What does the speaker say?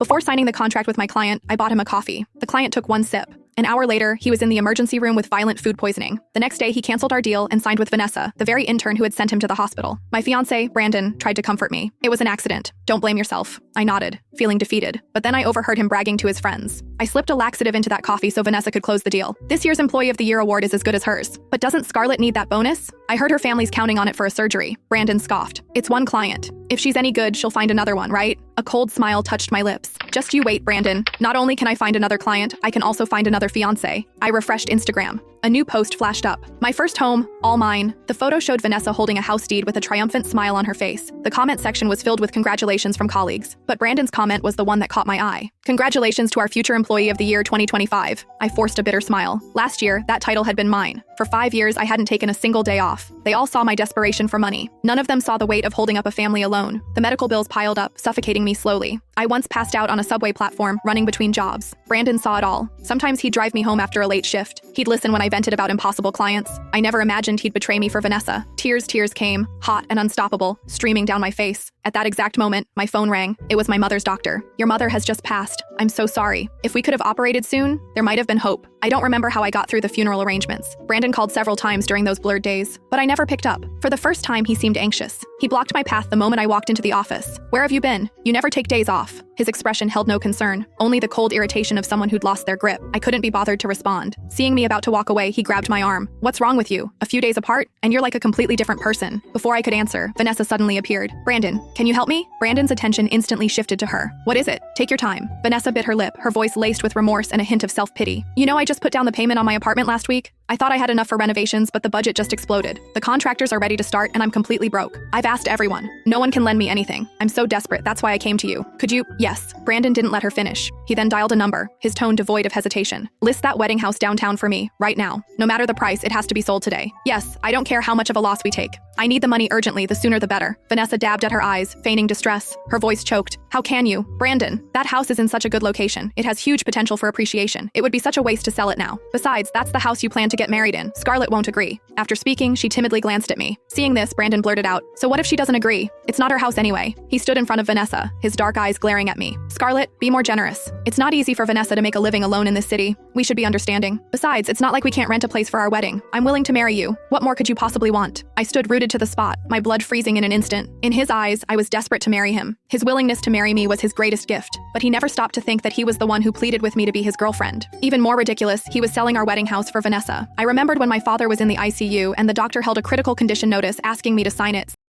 Before signing the contract with my client, I bought him a coffee. The client took one sip. An hour later, he was in the emergency room with violent food poisoning. The next day, he canceled our deal and signed with Vanessa, the very intern who had sent him to the hospital. My fiancé, Brandon, tried to comfort me. It was an accident. Don't blame yourself. I nodded, feeling defeated. But then I overheard him bragging to his friends. I slipped a laxative into that coffee so Vanessa could close the deal. This year's Employee of the Year award is as good as hers. But doesn't Scarlett need that bonus? I heard her family's counting on it for a surgery. Brandon scoffed. It's one client. If she's any good, she'll find another one, right? A cold smile touched my lips. Just you wait, Brandon. Not only can I find another client, I can also find another fiancé. I refreshed Instagram. A new post flashed up. My first home, all mine. The photo showed Vanessa holding a house deed with a triumphant smile on her face. The comment section was filled with congratulations from colleagues. But Brandon's comment was the one that caught my eye. Congratulations to our future Employee of the Year 2025. I forced a bitter smile. Last year, that title had been mine. For 5 years, I hadn't taken a single day off. They all saw my desperation for money. None of them saw the weight of holding up a family alone. The medical bills piled up, suffocating me slowly. I once passed out on a subway platform, running between jobs. Brandon saw it all. Sometimes he'd drive me home after a late shift. He'd listen when I vented about impossible clients. I never imagined he'd betray me for Vanessa. Tears came, hot and unstoppable, streaming down my face. At that exact moment, my phone rang. It was my mother's doctor. Your mother has just passed. I'm so sorry. If we could have operated soon, there might have been hope. I don't remember how I got through the funeral arrangements. Brandon called several times during those blurred days, but I never picked up. For the first time, he seemed anxious. He blocked my path the moment I walked into the office. Where have you been? You never take days off. His expression held no concern, only the cold irritation of someone who'd lost their grip. I couldn't be bothered to respond. Seeing me about to walk away, he grabbed my arm. What's wrong with you? A few days apart, and you're like a completely different person. Before I could answer, Vanessa suddenly appeared. Brandon, can you help me? Brandon's attention instantly shifted to her. What is it? Take your time. Vanessa bit her lip, her voice laced with remorse and a hint of self-pity. You know, I just put down the payment on my apartment last week. I thought I had enough for renovations, but the budget just exploded. The contractors are ready to start, and I'm completely broke. I've asked everyone. No one can lend me anything. I'm so desperate, that's why I came to you. Could you? Yes. Brandon didn't let her finish. He then dialed a number, his tone devoid of hesitation. List that wedding house downtown for me, right now. No matter the price, it has to be sold today. Yes, I don't care how much of a loss we take. I need the money urgently, the sooner the better. Vanessa dabbed at her eyes, feigning distress. Her voice choked. How can you? Brandon, that house is in such a good location. It has huge potential for appreciation. It would be such a waste to sell it now. Besides, that's the house you plan to get married in. Scarlett won't agree. After speaking, she timidly glanced at me. Seeing this, Brandon blurted out, so what if she doesn't agree? It's not her house anyway. He stood in front of Vanessa, his dark eyes glaring at me. Scarlett, be more generous. It's not easy for Vanessa to make a living alone in this city. We should be understanding. Besides, it's not like we can't rent a place for our wedding. I'm willing to marry you. What more could you possibly want? I stood rooted to the spot, my blood freezing in an instant. In his eyes, I was desperate to marry him. His willingness to marry me was his greatest gift, but he never stopped to think that he was the one who pleaded with me to be his girlfriend. Even more ridiculous, he was selling our wedding house for Vanessa. I remembered when my father was in the ICU and the doctor held a critical condition notice asking me to sign it.